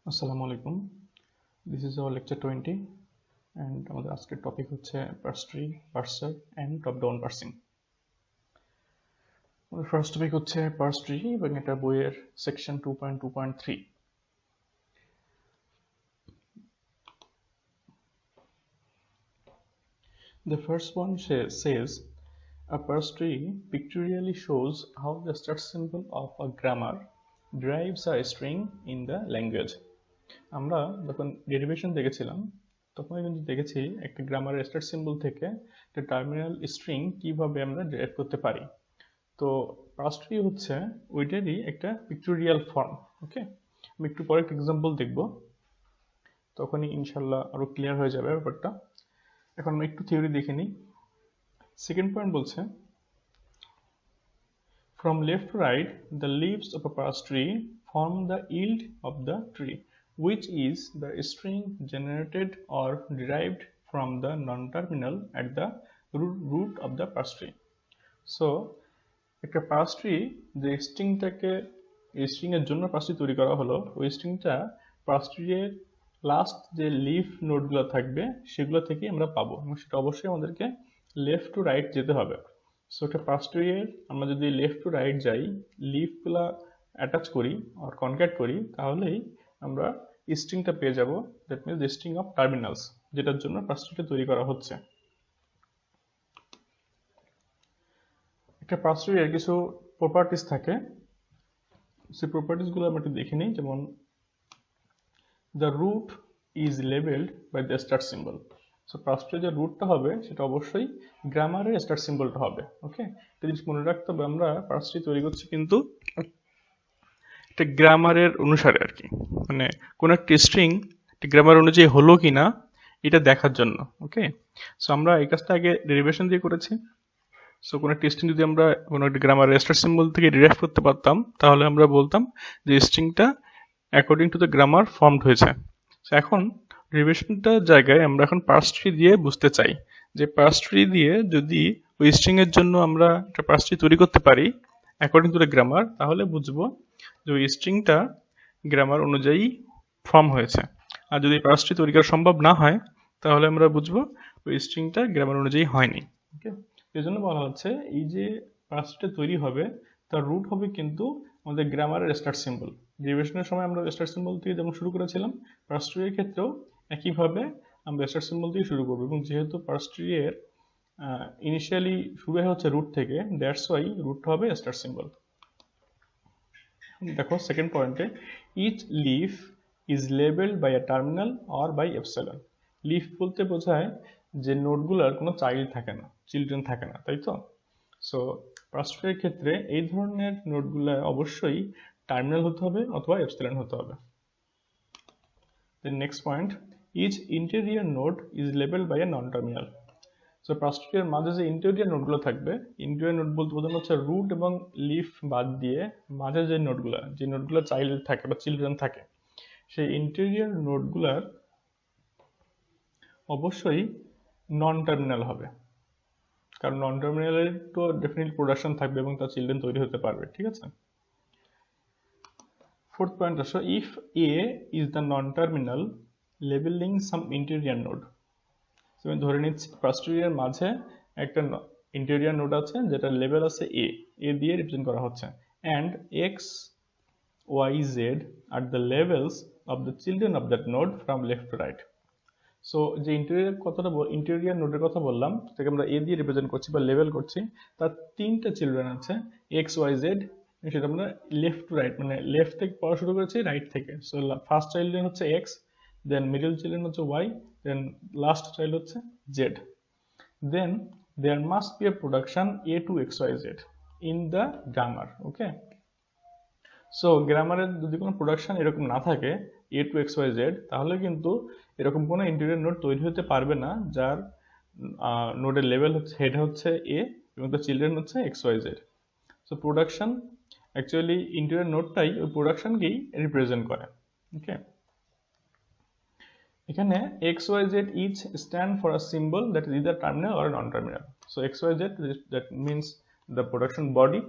আসসালামু আলাইকুম। This is our lecture 20 and আমাদের আজকের টপিক হচ্ছে parse tree, parser and top down parsing. আমাদের ফার্স্ট টপিক হচ্ছে পার্স ট্রি এবং এটা বইয়ের section 2.2.3। The first one says a parse tree pictorially shows how the start symbol of a grammar derives a string in the language. আমরা যখন derivation দেখেছিলাম তখন কিন্তু দেখেছি একটা গ্রামারের স্টার্ট সিম্বল থেকে একটা টার্মিনাল স্ট্রিং কিভাবে আমরা ডেরাইভ করতে পারি। তো পার্স ট্রি হচ্ছে ওইটারই একটা পিক্টোরিয়াল ফর্ম। ওকে, আমি একটু পরে একটা এক্সাম্পল দেখব, তখনই ইনশাল্লাহ আরো ক্লিয়ার হয়ে যাবে ব্যাপারটা। এখন আমরা একটু থিওরি দেখে নিই। সেকেন্ড পয়েন্ট বলছে from left to right, the leaves of a parse tree form the yield of the tree, which is the string generated or derived from the non-terminal at the root of the parse tree. So, একটা purse tree যে স্ট্রিংটাকে string এর জন্য purse tree তৈরি করা হলো, ওই স্ট্রিংটা purse ট্রির last যে লিফ নোডগুলো থাকবে সেগুলো থেকে আমরা পাবো, এবং সেটা অবশ্যই আমাদেরকে লেফট টু রাইট যেতে হবে। সো একটা পার্স ট্রির আমরা যদি লেফট টু রাইট যাই, লিফগুলা অ্যাটাচ করি আর কনক্যাট করি, তাহলেই আমরা স্ট্রিংটা পেয়ে যাব। That means the string of terminals, যেটার জন্য পার্স ট্রিটা তৈরি করা হচ্ছে। একটা পার্স ট্রির কিছু প্রপার্টিস থাকে, সেই প্রপার্টিসগুলো আমরা একটু দেখে নিই। যেমন the root is labelled by the start symbol. So parse ট্রির যে রুটটা হবে সেটা অবশ্যই গ্রামারের স্টার্ট সিম্বলটা হবে। ওকে, একটা জিনিস মনে রাখতে হবে, আমরা পার্স ট্রি তৈরি করছি কিন্তু একটা গ্রামারের অনুসারে আর কি, মানে কোন একটা স্ট্রিং গ্রামার অনুযায়ী হলো কিনা এটা দেখার জন্য। ওকে, সো আমরা এই কাজটা আগে ডেরিভেশন দিয়ে করেছি। সো কোনো একটা স্ট্রিং যদি আমরা কোনো একটা গ্রামারের স্টার্ট সিম্বল থেকে ডিরাইভ করতে পারতাম, তাহলে আমরা বলতাম যে স্ট্রিংটা according to the grammar formed হয়েছে। সো এখন ডেরিভেশনটার জায়গায় আমরা এখন পার্স ট্রি দিয়ে বুঝতে চাই যে পার্স ট্রি দিয়ে যদি ওই স্ট্রিং এর জন্য আমরা একটা পার্স ট্রি তৈরি করতে পারি অ্যাকর্ডিং টু দ্য গ্রামার, তাহলে বুঝবো যে ওই স্ট্রিংটা গ্রামার অনুযায়ী ফর্ম হয়েছে। আর যদি পার্স ট্রি তৈরি করা সম্ভব না হয়, তাহলে আমরা বুঝবো ওই স্ট্রিংটা গ্রামার অনুযায়ী হয়নি। ওকে, এই জন্য বলা হচ্ছে এই যে পার্স ট্রিটা তৈরি হবে তার রুট হবে কিন্তু আমাদের গ্রামারের স্টার্ট সিম্বল। ডেরিভেশনের সময় আমরা স্টার্ট সিম্বল থেকে যেমন শুরু করেছিলাম, পার্স ট্রি এর ক্ষেত্রেও একইভাবে আমরা স্টার্ট সিম্বল দিয়ে শুরু করবো, এবং যেহেতু পার্স ট্রি এর ইনিশিয়ালি শুরু হচ্ছে রুট থেকে, দ্যাটস ওয়াই রুটটা হবে স্টার্ট সিম্বল। দেখো সেকেন্ড পয়েন্টে, each leaf is labelled by a terminal or by epsilon. Leaf বলতে বোঝায় যে নোডগুলোর কোনো চাইল্ড থাকে না, চিলড্রেন থাকে না, তাই তো? সো পার্স ট্রির ক্ষেত্রে এই ধরনের নোডগুলো অবশ্যই টার্মিনাল হতে হবে অথবা এপসিলন হতে হবে। Then next point, each interior node is labelled by a non terminal. So parse ট্রির মাঝে যে ইন্টেরিয়র নোডগুলো থাকবে, ইন্টেরিয়র নোড বলতে বোঝানো হচ্ছে রুট এবং লিফ বাদ দিয়ে মাঝে যে নোডগুলো চাইল্ড থাকে বা চিলড্রেন থাকে, সেই ইন্টেরিয়র নোডগুলার অবশ্যই নন টার্মিনাল হবে, কারণ নন টার্মিনালের তো ডেফিনেটলি প্রোডাকশন থাকবে এবং তার চিলড্রেন তৈরি হতে পারবে। ঠিক আছে, ফোর্থ পয়েন্ট আসো, if A is the non terminal labelling some interior node. আমি ধরে নিচ্ছি পার্স ট্রির মাঝে একটা ইন্টেরিয়র নোড আছে যেটা লেভেল আছে এ দিয়ে রিপ্রেজেন্ট করা হচ্ছে, and X Y Z are the levels of the children of that node from left to right. So যে ইন্টেরিয়র নোডের কথা বললাম, সেটাকে আমরা এ দিয়ে রিপ্রেজেন্ট করছি বা লেভেল করছি, তার তিনটা চিলড্রেন আছে এক্স ওয়াই জেড, সেটা আমরা লেফট টু রাইট মানে লেফট থেকে পড়া শুরু করেছি রাইট থেকে। সো ফার্স্ট চিলড্রেন হচ্ছে এক্স, দেন মিডল চিলড্রেন হচ্ছে ওয়াই, দেন লাস্ট চাইল্ড হচ্ছে Z. Then there must be a production a to xyz in the grammar. Okay, so গ্রামারের যদি কোনো প্রোডাকশন এরকম না থাকে a to xyz, তাহলে কিন্তু এরকম কোনো ইন্টেরিয়র নোড তৈরি হতে পারবে না যার নোডের লেভেল হচ্ছে হেড হচ্ছে a এবং তার চিলড্রেন হচ্ছে xyz। So production actually interior নোডটাই ওই প্রোডাকশনকেই রিপ্রেজেন্ট করে। ওকে, এখানে xyz each stand for a symbol that is either terminal or non-terminal. So xyz that means the production body,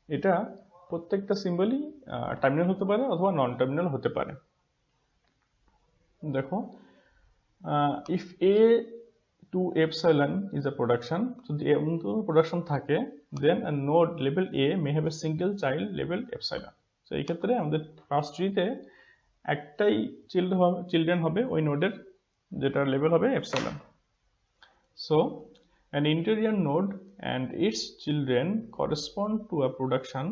এটা প্রত্যেকটা সিম্বলই টার্মিনাল হতে পারে অথবা নন টার্মিনাল হতে পারে। দেখো, if a to epsilon is a production, যদি এমন কোনো প্রোডাকশন থাকে, then a node label a may have a single child labeled epsilon. তো এই ক্ষেত্রে আমাদের ফার্স্ট ট্রিতে একটাই চিলড্রেন হবে ওই নোডের, যেটার লেভেল হবে epsilon. So an interior node and its children correspond to a production.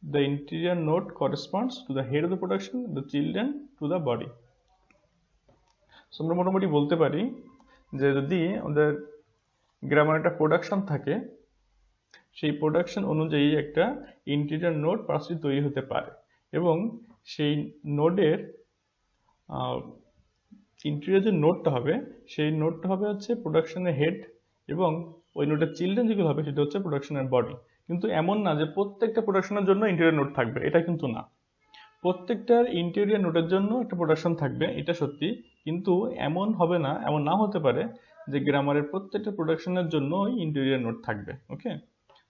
The interior node corresponds to the head of the production, the children to the body. So আমরা মোটামুটি বলতে পারি যে যদি আমাদের গ্রামার একটা প্রোডাকশন থাকে, সেই প্রোডাকশন অনুযায়ী একটা ইন্টিরিয়র নোড পার্সে তৈরি হতে পারে, এবং সেই নোডের ইন্টিরিয়র যে নোডটা হবে সেই নোডটা হবে হচ্ছে প্রোডাকশনের হেড, এবং ওই নোডের চিলড্রেন যেগুলো হবে সেটা হচ্ছে প্রোডাকশনের বডি। কিন্তু এমন না যে প্রত্যেকটা প্রোডাকশনের জন্য ইন্টিরিয়র নোড থাকবে, এটা কিন্তু না। প্রত্যেকটার ইন্টেরিয়র নোডের জন্য একটা প্রোডাকশন থাকবে, এটা সত্যি, কিন্তু এমন হবে না, এমন নাও হতে পারে যে গ্রামারের প্রত্যেকটা প্রোডাকশনের জন্য ইন্টেরিয়র নোড থাকবে। ওকে,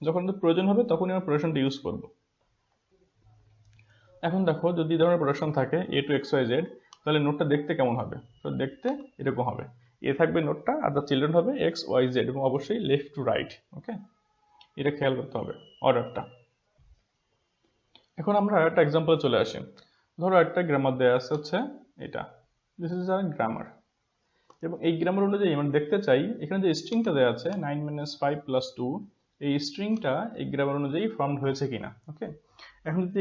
যখন প্রয়োজন হবে তখনই আমরা প্রোডাকশনটা ইউজ করব। এখন দেখো, যদি ধরনের প্রোডাকশন থাকে a to xyz, তাহলে নোডটা দেখতে কেমন হবে? তো দেখতে এরকম হবে, এ থাকবে নোডটা, আর তার চিলড্রেন হবে x y z, এবং অবশ্যই লেফট টু রাইট। ওকে, এটা খেয়াল করতে হবে অর্ডারটা। এখন আমরা একটা এক্সাম্পল চলে আসি। ধরো একটা গ্রামার দেওয়া আছে হচ্ছে এটা, দিস ইজ আ গ্রামার, এবং এই গ্রামার অনুযায়ী আমরা দেখতে চাই এখানে যে স্ট্রিংটা দেওয়া আছে 9 - 5 + 2, এই স্ট্রিংটা এই গ্রামার অনুযায়ী ফর্ম হয়েছে কিনা। ওকে, এখন যদি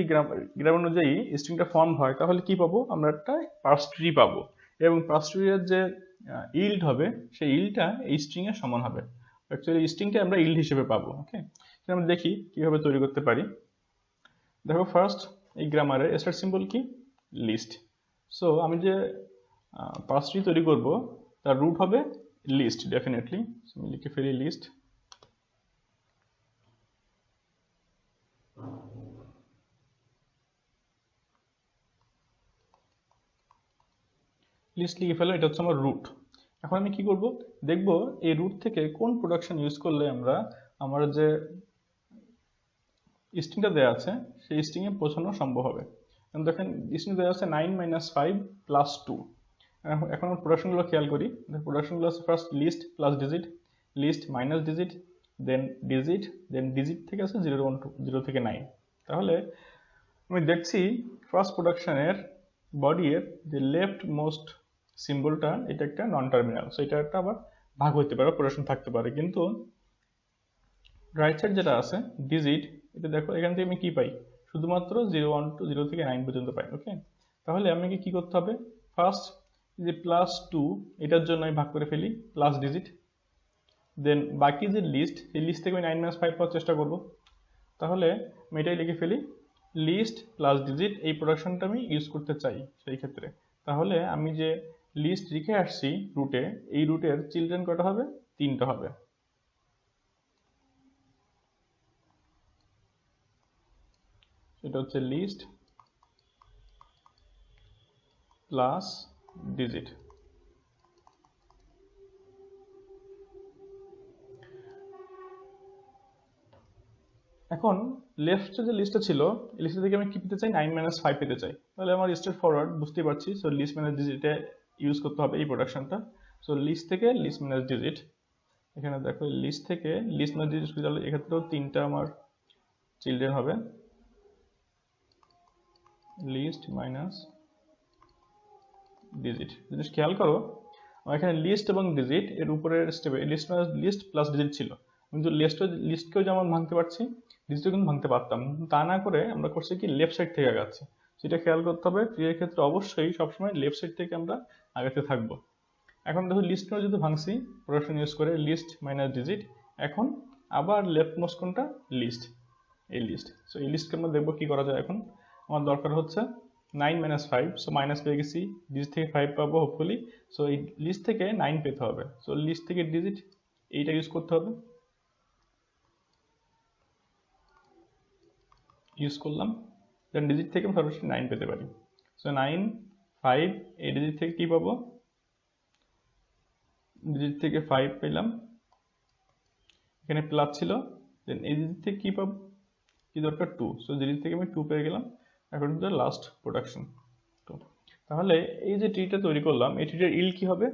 গ্রামার অনুযায়ী স্ট্রিংটা ফর্ম হয় তাহলে কি পাবো? আমরা একটা পার্স ট্রি পাবো, এবং পার্স ট্রির যে ইল্ড হবে সেই ইল্ডটা এই স্ট্রিং এর সমান হবে। অ্যাকচুয়ালি স্ট্রিংটা আমরা ইল্ড হিসেবে পাবো। ওকে, আমরা দেখি কিভাবে তৈরি করতে পারি। দেখো, ফার্স্ট এই গ্রামারের স্টার্ট সিম্বল কি? লিস্ট। সো আমি যে পার্স ট্রি তৈরি করব তার রুট হবে লিস্ট, ডেফিনেটলি। আমি লিখে ফেলি লিস্ট। লিস্ট লিখে ফেলো, এটা হচ্ছে আমার রুট। এখন আমি কি করব? দেখব এই রুট থেকে কোন প্রোডাকশন ইউজ করলে আমার যে স্ট্রিংটা দেওয়া আছে সেই স্ট্রিংয়ে পৌঁছানো সম্ভব হবে। দেখেন স্ট্রিং দেওয়া আছে 9 - 5 + 2। এখন আমরা প্রোডাকশনগুলো খেয়াল করি। প্রোডাকশনগুলো আছে first list plus digit, list minus digit, then digit থেকে আছে 0 থেকে 9। তাহলে আমি দেখছি ফার্স্ট প্রোডাকশনের বডি এর যে লেফট মোস্ট সিম্বলটা, এটা একটা নন টার্মিনাল। সো এটা একটা আবার ভাগ হতে পারে, প্রোডাকশন থাকতে পারে, কিন্তু রাইট সাইড যেটা আছে ডিজিট, এটা দেখো এখান থেকে আমি কি পাই? শুধুমাত্র 0 থেকে 9 পর্যন্ত পাই। ওকে, তাহলে আমাকে কি করতে হবে? ফার্স্ট যে +2, এটার জন্য আমি ভাগ করে ফেলি প্লাস ডিজিট, দেন বাকি যে লিস্ট, সেই লিস্ট থেকে আমি 9 - 5 পাওয়ার চেষ্টা করব। তাহলে আমি এটাই লিখে ফেলি লিস্ট প্লাস ডিজিট। এই প্রোডাকশনটা আমি ইউজ করতে চাই সেই ক্ষেত্রে। তাহলে আমি যে লিস্ট রেখে আসছি রুটে, এই রুটের চিলড্রেন কটা হবে? 3টা হবে। এটা হচ্ছে লিস্ট প্লাস ডিজিট। এখন লেফট যে লিস্টটা ছিল, এই লিস্ট থেকে আমি কি পেতে চাই? 9 - 5 পেতে চাই। তাহলে আমার স্ট্রেট ফরওয়ার্ড, বুঝতেই পারছি। সো লিস্ট মাইনাস ডিজিটে ইউজ করতে হবে এই প্রোডাকশনটা। সো লিস্ট থেকে লিস্ট মাইনাস ডিজিট, এখানে দেখো লিস্ট থেকে লিস্ট মাইনাস ডিজিট, এক্ষেত্রেও 3টা আমার চিলড্রেন হবে, লিস্ট মাইনাস ডিজিট। জিনিস খেয়াল করো, আমার এখানে লিস্ট এবং ডিজিট এর উপরের স্টেপে লিস্ট প্লাস ডিজিট ছিল, কিন্তু লিস্টকেও যেমন ভাঙতে পারছি, ডিজিটও কিন্তু ভাঙতে পারতাম। তা না করে আমরা করছি কি লেফট সাইড থেকে আগাচ্ছি। সেটা খেয়াল করতে হবে। ট্রির ক্ষেত্রে অবশ্যই সবসময় লেফট সাইড থেকে আমরা আগাতে থাকবো। এখন দেখো লিস্টটাও যদি ভাঙছি প্রোডাকশন ইউজ করে, লিস্ট মাইনাস ডিজিট, এখন আবার লেফট মোস্ট কোনটা? লিস্ট, এই লিস্ট। সো এই লিস্টকে আমরা দেখবো কি করা যায়। এখন আমার দরকার হচ্ছে 9 - 5, সো মাইনাস পেয়ে গেছি, ডিজিট থেকে 5 পাবো হোপফুলি। সো এই লিস্ট থেকে 9 পেতে হবে। সো লিস্ট থেকে ডিজিট এইটা ইউজ করতে হবে, ইউজ করলাম, দেন ডিজিট থেকে আমি সরাসরি 9 পেতে পারি। সো 9 5, এই ডিজিট থেকে কি পাবো? ডিজিট থেকে 5 পেলাম, এখানে প্লাস ছিল, দেন এই ডিজিট থেকে কি পাবো? কি দরকার? 2। সো ডিজিট থেকে আমি 2 পেয়ে গেলাম। এখন হচ্ছে লাস্ট প্রোডাকশন। তো তাহলে এই যে ট্রিটা তৈরি করলাম, এই ট্রিটার ইল কি হবে?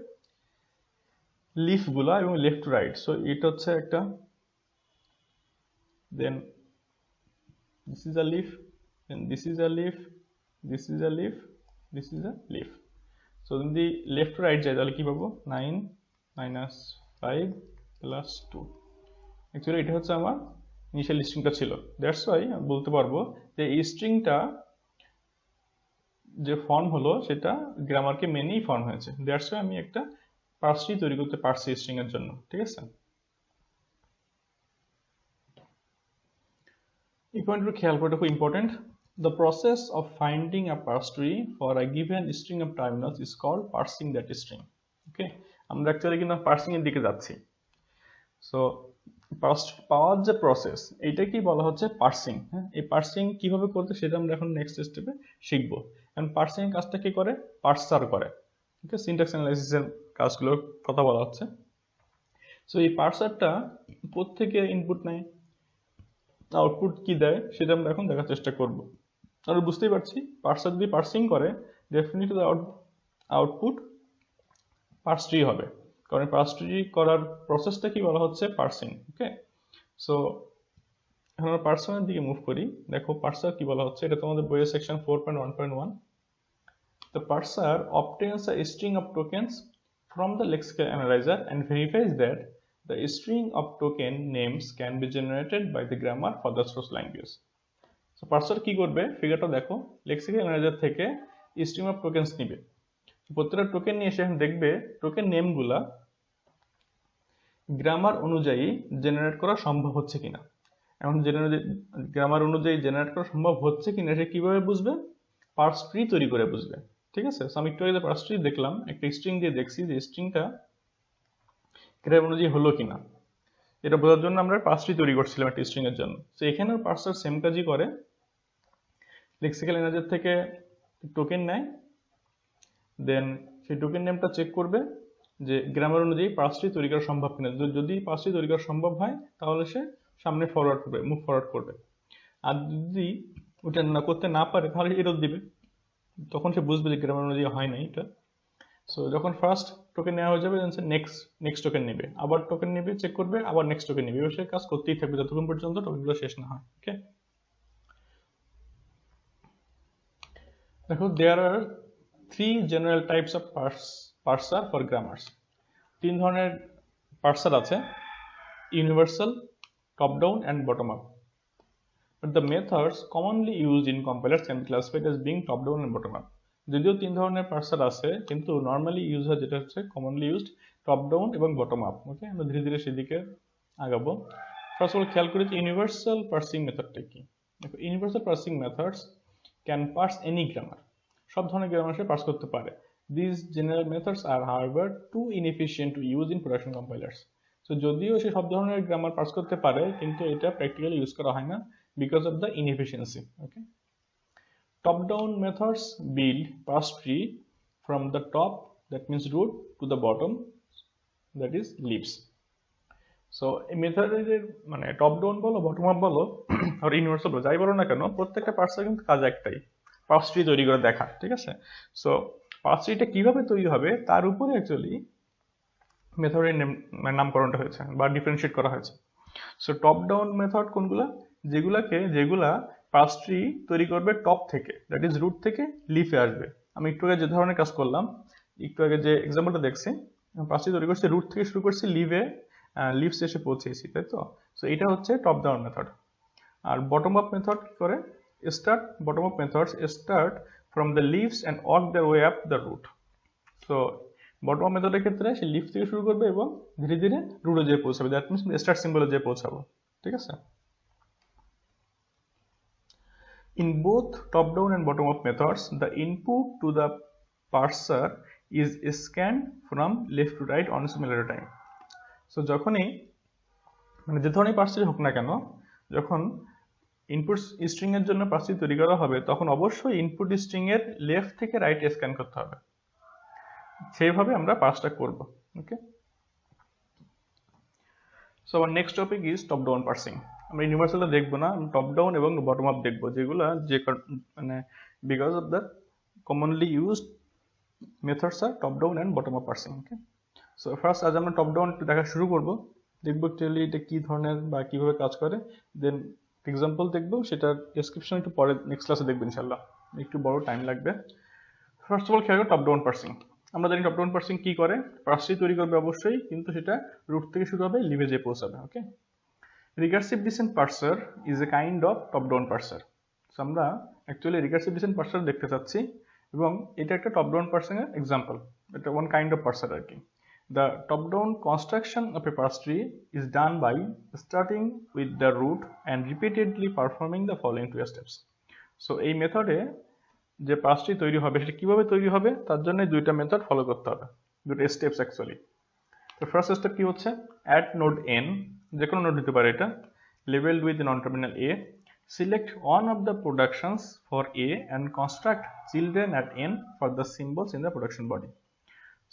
লিফগুলা এবং লেফট টু রাইট। সো এটা হচ্ছে একটা, দেন this is a leaf, then this is a leaf, this is a leaf, this is a leaf. So যদি লেফট টু রাইট যায় তাহলে কি পাবো? 9 minus 5 plus 2. অ্যাকচুয়ালি এটা হচ্ছে আমার ইনিশিয়াল স্ট্রিংটা ছিল। দ্যাটস ওয়াই আমি বলতে পারবো যে এই স্ট্রিংটা যে ফর্ম হলো সেটা গ্রামারকে মেনেই ফর্ম হয়েছে। দ্যাটস ওয়াই আমি একটা পার্স ট্রি তৈরি করতে পারছি স্ট্রিং এর জন্য। ঠিক আছে, এই পয়েন্টটা খেয়াল করাটা খুব important. The process of finding a parse tree for a given string of terminals is called parsing that string. Okay, আমরা অ্যাকচুয়ালি কিন্তু পার্সিং এর দিকে যাচ্ছি। সো পাওয়ার যে প্রসেস, এইটা কি বলা হচ্ছে পার্সিং। হ্যাঁ, এই পার্সিং কিভাবে করতে সেটা আমরা এখন নেক্সট স্টেপে শিখবো। কারণ পার্সিং এর কাজটা কি করে? পার্সার করে। ওকে, সিনট্যাক্স অ্যানালাইসিসের কাজগুলোর কথা বলা হচ্ছে। সো এই পার্সারটা কোত্থেকে ইনপুট নেয়, আউটপুট কি দেয় সেটা আমরা এখন দেখার চেষ্টা করব। আর বুঝতেই পারছি পার্সার যদি পার্সিং করে ডেফিনেটলি আউটপুট পার্স ট্রি হবে, কারণ পার্স ট্রি করার প্রসেসটা কি বলা হচ্ছে? পার্সিং। ওকে, সো এখন আমরা পার্সনের দিকে মুভ করি। দেখো পার্সার কি বলা হচ্ছে, এটা তোমাদের বইয়ের section 4.1.1। The parser obtains a string of tokens from the lexical analyzer and verifies that the string of token names can be generated by the grammar for the source language. So parser কি করবে? ফিগারটা দেখো, lexical analyser থেকে string of tokens নিবে। প্রত্যেকটা token নিয়ে এসে এখন দেখবে টোকেন নেমগুলা গ্রামার অনুযায়ী জেনারেট করা সম্ভব হচ্ছে কিনা। এখন গ্রামার অনুযায়ী জেনারেট করা সম্ভব হচ্ছে কিনা সে কিভাবে বুঝবে? পার্স ট্রি তৈরি করে বুঝবে। ঠিক আছে, আমি একটু আগে পার্স ট্রি দেখলাম, একটা স্ট্রিং দিয়ে দেখছি যে স্ট্রিংটা গ্রামার অনুযায়ী হলো কিনা। এটা বোঝার জন্য আমরা পার্স ট্রি তৈরি করছিলাম একটা স্ট্রিং এর জন্য। তো এখানেও পার্সার সেম কাজই করে, লেক্সিক্যাল অ্যানালাইজার থেকে টোকেন নেয়, দেন সেই টোকেন নেমটা চেক করবে যে গ্রামার অনুযায়ী পার্স ট্রি তৈরি করা সম্ভব কিনা। যদি পার্স ট্রি তৈরি করা সম্ভব হয় তাহলে সে সামনে ফরওয়ার্ড করবে, মুভ ফরওয়ার্ড করবে। আর যদি ওটা না করতে না পারে তাহলে এরর দিবে, তখন সে বুঝবে যে গ্রামার অনুযায়ী হয় না এটা। সো যখন ফার্স্ট টোকেন নেওয়া হয়ে যাবে সে নেক্সট টোকেন নেবে, আবার টোকেন নেবে, চেক করবে, আবার নেক্সট টোকেন নেবে, এবার সে কাজ করতেই থাকবে যতক্ষণ পর্যন্ত টোকেনগুলো শেষ না হয়। ওকে, দেখো দেয়ার আর 3 general types of parser for grammars. 3 ধরনের পার্সার আছে, universal, top down and bottom up. But the methods commonly used in compilers can be classified as being top down and bottom up. যদিও 3 ধরনের পার্সার আছে কিন্তু নর্মালি ইউজ হয় যেটা হচ্ছে commonly used top down এবং বটম আপ। ওকে, আমরা ধীরে ধীরে সেদিকে আগাবো। ফার্স্ট অফ অল খেয়াল করি যে ইউনিভার্সাল পার্সিং মেথডটা কি। দেখো universal parsing methods can parse any grammar, সব ধরনের গ্রামার সে পার্স করতে পারে। These general methods are however too inefficient to use in production compilers. So যদিও সে সব ধরনের গ্রামার পার্স করতে পারে কিন্তু এটা প্র্যাকটিক্যালি ইউজ করা হয় না because of the inefficiency. Okay, top down methods build parse tree from the top, that means root, to the bottom, that is leaves. So এই মেথডের মানে টপ ডাউন বলো, বটম আপ বলো আর ইউনিভার্সাল বলো, যাই বলো না কেন প্রত্যেকটা পার্সের কিন্তু কাজ একটাই, পার্স ট্রি তৈরি করে দেখা। ঠিক আছে, সো পার্স ট্রিটা কিভাবে তৈরি হবে তার উপরে অ্যাকচুয়ালি মেথডের নামকরণটা হয়েছে বা ডিফারেন্সিয়েট করা হয়েছে। সো টপ ডাউন মেথড কোনগুলা? যেগুলা পার্স ট্রি তৈরি করবে টপ থেকে, দ্যাট ইজ রুট থেকে লিফে আসবে। আমি একটু আগে যে ধরনের কাজ করলাম, একটু আগে যে এক্সাম্পলটা দেখছি, পার্স ট্রি তৈরি করছি রুট থেকে শুরু করছি লিভস এসে পৌঁছেছি, তাই তো? সো এটা হচ্ছে টপ ডাউন মেথড। আর বটম আপ মেথড কি করে? Bottom up methods start from the leaves and work their way up the root. So bottom up মেথডের ক্ষেত্রে সে লিফ থেকে শুরু করবে এবং ধীরে ধীরে রুটে যেয়ে পৌঁছাবে, দ্যাট মিনস স্টার্ট সিম্বলে যেয়ে পৌঁছাবো। ঠিক আছে, in both top down and bottom up methods the input to the parser is scanned from left to right on similar time. So যখনই মানে যে ধরনের পার্সিং হোক না কেন, যখন ইনপুট স্ট্রিং এর জন্য পার্সিং তৈরি করা হবে তখন অবশ্যই ইনপুট স্ট্রিং এর লেফট থেকে রাইট স্ক্যান করতে হবে, সেইভাবে আমরা পার্সটা করব। ওকে, so our next topic is top down parsing. আমরা ইউনিভার্সালটা দেখবো না, টপ ডাউন এবং বটম আপ দেখবো, যেগুলা যে মানে because of the commonly used methods are top down and bottom up parsing. Okay, so first আজ আমরা টপ ডাউন দেখা শুরু করব, দেখবো অ্যাকচুয়ালি এটা কি ধরনের বা কিভাবে কাজ করে, দেন এক্সাম্পল দেখবো, সেটার ডেসক্রিপশন একটু পরে নেক্সট ক্লাসে দেখবো ইনশাল্লাহ, একটু বড় টাইম লাগবে। ফার্স্ট অফ অল খেয়াল করো টপ ডাউন পার্সিং। আমরা জানি টপ ডাউন পার্সিং কি করে, পার্সটি তৈরি করবে অবশ্যই, কিন্তু সেটা রুট থেকে শুরু হবে, লিভেজে পৌঁছাবে। Okay, recursive descent parser is a kind of top down parser. So আমরা অ্যাকচুয়ালি রিকার্সিভ ডিসেন্ট পার্সার দেখতে চাচ্ছি, এবং এটা একটা টপ ডাউন পার্সিং এর এক্সাম্পল, এটা ওয়ান কাইন্ড অফ পার্সার আর কি। The top-down construction of a parse tree is done by starting with the root and repeatedly performing the following two steps. So এই মেথডে যে পার্স ট্রি তৈরি হবে সেটা কিভাবে তৈরি হবে, তার জন্য দুইটা মেথড ফলো করতে হবে, দুটো স্টেপস অ্যাকচুয়ালি। তো ফার্স্ট স্টেপ কি হচ্ছে, অ্যাট নোড n, যে কোনো নোড দিতে পারে এটা, labeled with non-terminal a, select one of the productions for a and construct children at n for the symbols in the production body.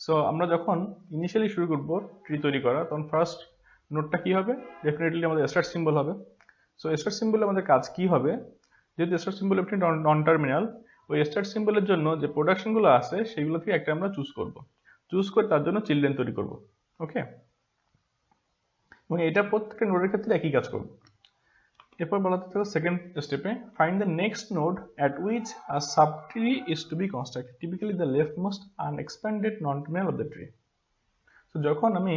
So আমরা যখন ইনিশিয়ালি শুরু করব ট্রি তৈরি করা, তখন ফার্স্ট নোটটা কি হবে, ডেফিনেটলি আমাদের স্টার্ট সিম্বল হবে। সো স্টার্ট সিম্বলে আমাদের কাজ কি হবে, যেহেতু স্টার্ট সিম্বল একটি নন টার্মিনাল, ওই স্টার্ট সিম্বলের জন্য যে প্রোডাকশনগুলো আছে সেগুলো থেকে একটা আমরা চুজ করব, চুজ করে তার জন্য চিলড্রেন তৈরি করব। ওকে, এবং এটা প্রত্যেকটা নোডের ক্ষেত্রে একই কাজ করব। এরপর বলা হচ্ছে সেকেন্ড স্টেপে, find the next node at which a sub tree is to be constructed, typically the leftmost unexpanded non terminal of the tree. তো যখন আমি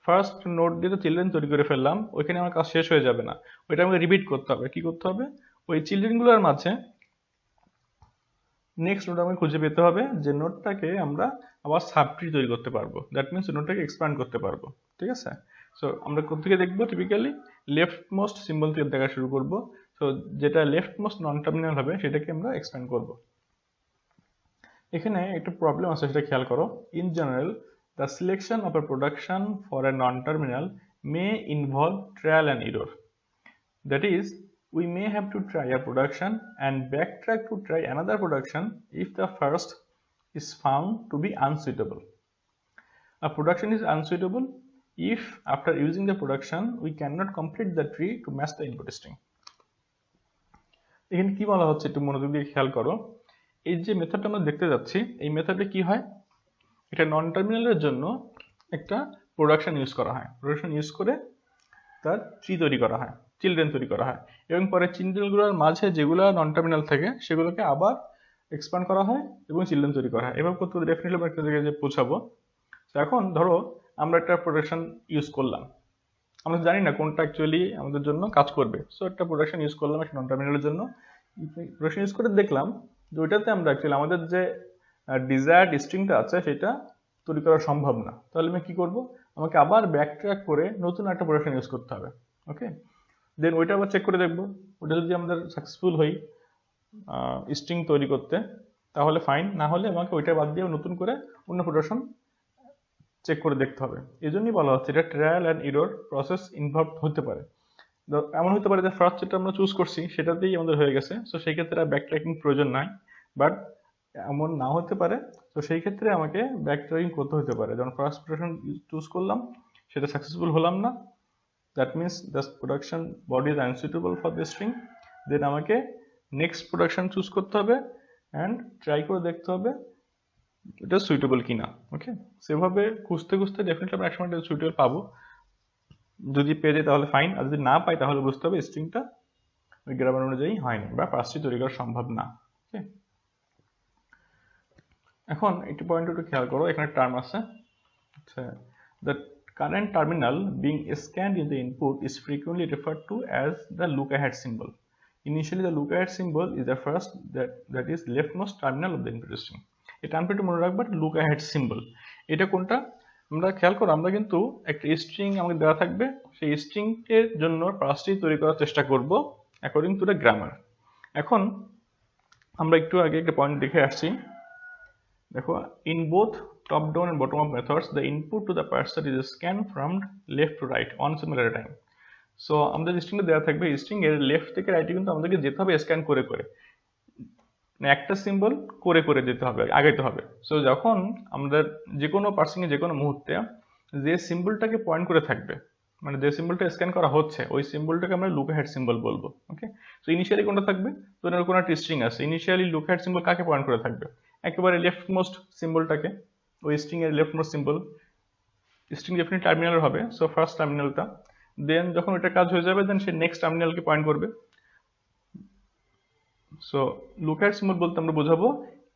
ফার্স্ট নোড দিয়ে তো চিলড্রেন তৈরি করে ফেললাম, ওইখানে আমার কাজ শেষ হয়ে যাবে না, ওইটা আমাকে রিপিট করতে হবে। কি করতে হবে, ওই চিলড্রেনগুলোর মাঝে নেক্সট নোড আমাকে খুঁজে পেতে হবে, যে নোডটাকে আমরা আবার সাব ট্রি তৈরি করতে পারবো, দ্যাট মিনস নোডটাকে এক্সপ্যান্ড করতে পারবো। ঠিক আছে, সো আমরা কোথেকে দেখবো, টিপিক্যালি লেফট মোস্ট সিম্বল থেকে দেখা শুরু করব। সো যেটা লেফট মোস্ট নন টার্মিনাল হবে সেটাকে আমরা এক্সপ্যান্ড করব। এখানে একটা প্রবলেম আছে, সেটা খেয়াল করো। In general, the selection of a production for a non-terminal may involve trial and error. That is, we may have to try a production and backtrack to try another production if the first is found to be unsuitable. A production is unsuitable if after using the production we cannot complete the tree to match the input string. এখানে কি বলা হচ্ছে একটু মনোযোগ দিয়ে খেয়াল করো। এই যে মেথডটা আমরা দেখতে যাচ্ছি, এই মেথডে কি হয়, এটা নন টার্মিনালের জন্য একটা প্রোডাকশন ইউজ করা হয়, প্রোডাকশন ইউজ করে তার ট্রি তৈরি করা হয়, চিলড্রেন তৈরি করা হয়, এবং পরে চিলড্রেনগুলোর মাঝে যেগুলো নন টার্মিনাল থাকে সেগুলোকে আবার এক্সপ্যান্ড করা হয় এবং চিলড্রেন তৈরি করা হয়। এবার করতে ডেফিনেটলি আমরা একটা জায়গায় যে পৌঁছাবো। তো এখন ধরো আমরা একটা প্রোডাকশন ইউজ করলাম, আমরা জানি না কোনটা অ্যাকচুয়ালি আমাদের জন্য কাজ করবে, সো একটা প্রোডাকশন ইউজ করলাম একটা নন টার্মিনালের জন্য। প্রোডাকশন ইউজ করে দেখলাম যে ওইটাতে আমরা অ্যাকচুয়ালি আমাদের যে ডিজায়ার্ড স্ট্রিংটা আছে সেটা তৈরি করা সম্ভব না। তাহলে আমি কি করব, আমাকে আবার ব্যাক ট্র্যাক করে নতুন একটা প্রোডাকশন ইউজ করতে হবে। ওকে, দেন ওইটা আবার চেক করে দেখবো, ওটা যদি আমাদের সাকসেসফুল হই স্ট্রিং তৈরি করতে তাহলে ফাইন, না হলে আমাকে ওইটা বাদ দিয়ে নতুন করে অন্য প্রোডাকশন চেক করে দেখতে হবে। এই জন্যই বলা হচ্ছে এটা trial and error process involve হতে পারে। এমন হতে পারে যে ফার্স্ট যেটা আমরা চুজ করছি সেটাতেই আমাদের হয়ে গেছে, সো সেই ক্ষেত্রে আর ব্যাক ট্র্যাকিং প্রয়োজন নাই। বাট এমন না হতে পারে, তো সেই ক্ষেত্রে আমাকে ব্যাক ট্র্যাকিং করতে হতে পারে। যখন ফার্স্ট প্রোডাকশন চুজ করলাম সেটা সাকসেসফুল হলাম না, that means the production body is unsuitable for the string, then আমাকে নেক্সট প্রোডাকশন চুজ করতে হবে অ্যান্ড ট্রাই করে দেখতে হবে এটা সুইটেবল কিনা। ওকে, সেভাবে খুঁজতে খুঁজতে ডেফিনেটলি আমরা একসময় এটা সুইটেবল পাবো, যদি পেয়ে যাই তাহলে ফাইন, আর যদি না পাই তাহলে বুঝতে হবে স্ট্রিংটা ওই গ্রামার অনুযায়ী হয়নি বা পার্সটি তৈরি করা সম্ভব না। ওকে, এখন একটি পয়েন্ট একটু খেয়াল করো, এখানে টার্ম আছে, আচ্ছা, the current terminal being scanned in the input is frequently referred to as the look ahead symbol. Initially, the look ahead symbol is the first that is leftmost terminal of the input string. এই টার্মটা একটু মনে রাখবা, look ahead symbol. এটা কোনটা আমরা খেয়াল করো, আমরা কিন্তু একটা স্ট্রিং আমাদের দেওয়া থাকবে, সেই স্ট্রিং এর জন্য পার্সটি তৈরি করার চেষ্টা করব অ্যাকর্ডিং টু দ্য গ্রামার। এখন আমরা একটু আগে একটা পয়েন্ট দেখে আসছি, দেখো, in both top down and bottom up methods the input to the parser is scan from left to right one symbol at a time. So আমাদের স্ট্রিংটা দেওয়া থাকবে, স্ট্রিং এর লেফট থেকে রাইটে কিন্তু আমাদেরকে যেতে হবে স্ক্যান করে করে, মানে একটা সিম্বল করে করে যেতে হবে, আগাইতে হবে। সো যখন আমাদের যে কোনো পার্সিং এ যে কোনো মুহূর্তে যে সিম্বলটাকে পয়েন্ট করে থাকবে, মানে যে সিম্বলটা স্ক্যান করা হচ্ছে ওই সিম্বলটাকে আমরা লুক অ্যাহেড সিম্বল বলবো। ওকে, সো ইনিশিয়ালি কোনটা থাকবে, তো কোনো একটা স্ট্রিং আছে, ইনিশিয়ালি লুক অ্যাহেড সিম্বল কাকে পয়েন্ট করে থাকবে, একেবারে লেফট মোস্ট সিম্বলটাকে, ওই স্ট্রিং এর left most symbol, string definitely terminal হবে, সো ফার্স্ট টার্মিনালটা, দেন যখন ওইটা কাজ হয়ে যাবে দেন সে নেক্সট টার্মিনালকে পয়েন্ট করবে। সো লুকআউট সিম্বল বলতে আমরা বোঝাবো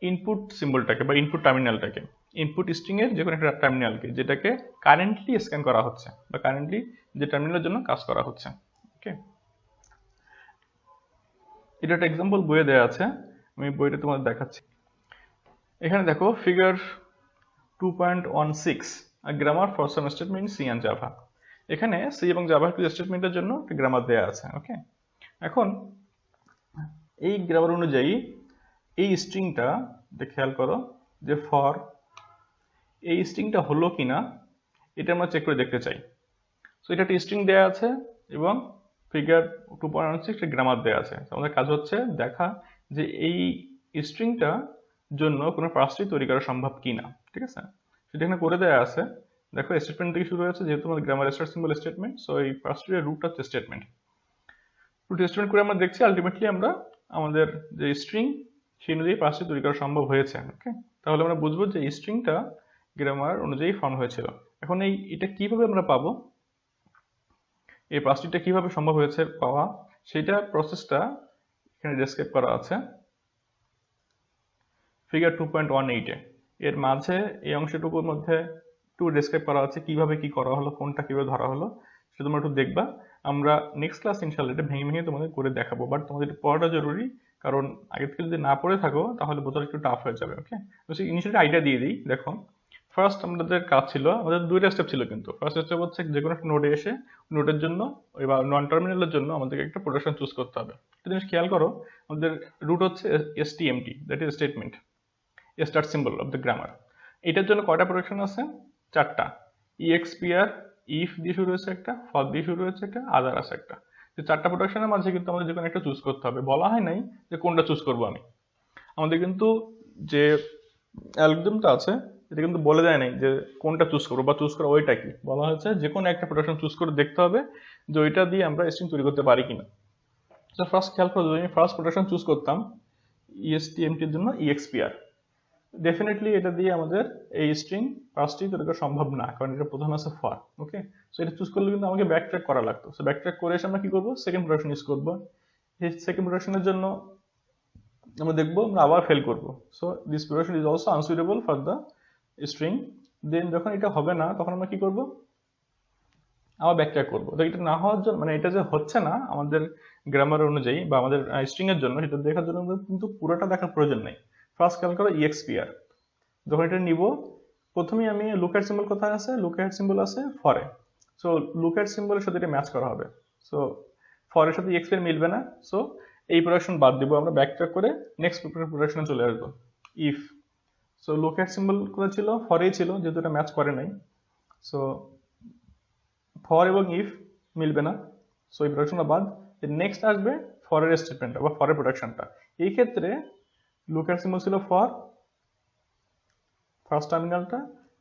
ইনপুট সিম্বলটাকে বা ইনপুট টার্মিনালটাকে, ইনপুট স্ট্রিং এর যে কোনো একটা টার্মিনালকে যেটাকে কারেন্টলি স্ক্যান করা হচ্ছে বা কারেন্টলি যে টার্মিনালের জন্য কাজ করা হচ্ছে। ওকে, এটা একটা এক্সাম্পল বইয়ে দেওয়া আছে, আমি বইটা তোমাদের দেখাচ্ছি। এখানে দেখো figure 2.16 grammar for some statement C and Java. এখানে সি এবং জাভা কিছু স্টেটমেন্টের জন্য একটা গ্রামার দেওয়া আছে। ওকে, এখন এই গ্রামার অনুযায়ী এই স্ট্রিংটা খেয়াল করো যে ফর এই স্ট্রিংটা হলো কিনা এটা আমরা চেক করে দেখতে চাই। সো এটা একটা স্ট্রিং দেওয়া আছে এবং ফিগার 2.16 গ্রামার দেওয়া আছে। আমাদের কাজ হচ্ছে দেখা যে এই স্ট্রিংটা জন্য কোনো পার্স তৈরি করা সম্ভব কিনা। ঠিক আছে, সেটা এখানে করে দেওয়া আছে। দেখো স্টেটমেন্ট থেকে শুরু হয়েছে, যেহেতু আমাদের grammar start symbol statement, so এই পার্স ট্রির রুট হচ্ছে স্টেটমেন্ট। রুট স্টেটমেন্ট করে আমরা দেখছি আলটিমেটলি আমরা আমাদের যে স্ট্রিং সেই অনুযায়ী পার্স তৈরি করা সম্ভব হয়েছে। ওকে, তাহলে আমরা বুঝবো যে এই স্ট্রিংটা গ্রামার অনুযায়ী ফর্ম হয়েছিল। এখন এটা কিভাবে আমরা পাবো, এই পার্সটা কিভাবে সম্ভব হয়েছে পাওয়া, সেটা প্রসেসটা এখানে ডেসক্রাইব করা আছে ফিগার 2.18 এর মাঝে। এই অংশটুকুর মধ্যে একটু ডেসক্রাইব করা আছে কিভাবে কি করা হলো, কোনটা কিভাবে ধরা হলো, সেটা তোমরা একটু দেখবা। আমরা নেক্সট ক্লাস ইনশাআল্লাহ এটা ভেঙে ভেঙে তোমাদের করে দেখাবো, বাট তোমাদের এটা পড়াটা জরুরি, কারণ আগে থেকে যদি না পড়ে থাকো তাহলে বোঝাটা একটু টাফ হয়ে যাবে। ওকে, তো ইনিশিয়ালি আইডিয়া দিয়ে দিই। দেখো ফার্স্ট আমাদের কাজ ছিল, আমাদের দুইটা স্টেপ ছিল, কিন্তু ফার্স্ট স্টেপ হচ্ছে যে কোনো একটা নোডে এসে নোডের জন্য বা নন টার্মিনালের জন্য আমাদেরকে একটা প্রোডাকশন চুজ করতে হবে। একটা জিনিস খেয়াল করো, আমাদের রুট হচ্ছে STMT, that is statement start symbol of the grammar. এটার জন্য কয়টা প্রোডাকশন আছে? চারটা। ইএক্সপিআর, ইফ দিয়ে শুরু হয়েছে একটা, ফর দিয়ে শুরু হয়েছে একটা, আদার আছে একটা। যে চারটা প্রোডাকশনের মাঝে কিন্তু আমাদের যে কোনো একটা চুজ করতে হবে। বলা হয় নাই যে কোনটা চুজ করবো আমি, আমাদের কিন্তু যে অ্যালগরিদমটা আছে এটা কিন্তু বলে দেয় নাই যে কোনটা চুজ করবো বা চুজ করা ওইটা কি। বলা হয়েছে যে কোনো একটা প্রোডাকশন চুজ করে দেখতে হবে যে ওইটা দিয়ে আমরা স্ট্রিং তৈরি করতে পারি কিনা। তো ফার্স্ট খেয়াল করো, যদি আমি ফার্স্ট প্রোডাকশন চুজ করতাম ইএসটিএমটির জন্য ইএক্সপিআর, ডেফিনেটলি এটা দিয়ে আমাদের এই স্ট্রিং পার্সটি তৈরি করা সম্ভব না, কারণ এটা প্রথমে আছে ফর। ওকে, সো এটা চুজ করলে কিন্তু আমাকে ব্যাক ট্র্যাক করা লাগতো। সো ব্যাক ট্র্যাক করে এসে আমরা কি করবো, সেকেন্ড প্রোডাকশন ইউজ করবো। এই সেকেন্ড প্রোডাকশনের জন্য আমরা দেখবো আমরা আবার ফেল করবো। So this production is also unsuitable for the string. Then যখন এটা হবে না তখন আমরা কি করবো, আবার ব্যাকট্র্যাক করবো। তো এটা না হওয়ার জন্য, মানে এটা যে হচ্ছে না আমাদের গ্রামার অনুযায়ী বা আমাদের স্ট্রিং এর জন্য, সেটা দেখার জন্য কিন্তু পুরোটা দেখার প্রয়োজন নেই। ফার্স্ট খেয়াল করো ইএক্সপিআর, যখন এটা নিব প্রথমেই আমি লুকআউট সিম্বল কোথায় আছে, লুকআউট সিম্বল আছে ফরে। সো লুকআউট সিম্বলের সাথে এটা ম্যাচ করা হবে। সো ফরের সাথে ইএক্সপিআর মিলবে না, সো এই প্রোডাকশন বাদ দিব, আমরা ব্যাকট্র্যাক করে নেক্সট প্রোডাকশনে চলে আসবো। ইফ, সো লুকআউট সিম্বল কোথায় ছিল, ফরেই ছিল, যেহেতু এটা ম্যাচ করে নাই, সো ফর এবং ইফ মিলবে না, সো এই প্রোডাকশনটা বাদ। নেক্সট আসবে ফরের স্টেটমেন্টটা বা ফরের প্রোডাকশনটা। এই ক্ষেত্রে লুকআউট সিম্বল ছিল ফর ফার্স্ট টার্মিনালটা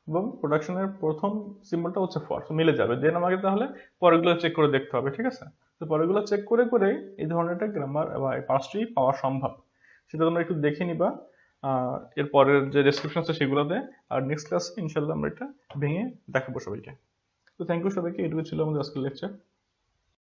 এবং প্রোডাকশনের প্রথম সিম্বলটা হচ্ছে ফর, মিলে যাবে। দেন আমাকে তাহলে পরেরগুলো চেক করে দেখতে হবে। ঠিক আছে, তো পরেরগুলো চেক করে করে এই ধরনের একটা গ্রামার বা পার্সটি পাওয়া সম্ভব, সেটা তোমরা একটু দেখে নিবা এর পরের যে ডেসক্রিপশন আছে সেগুলোতে। আর নেক্সট ক্লাসে ইনশাল্লাহ আমরা এটা ভেঙে দেখাবো সবাইকে। তো থ্যাংক ইউ সবাইকে, এটুকু ছিল আমাদের আজকের লেকচার।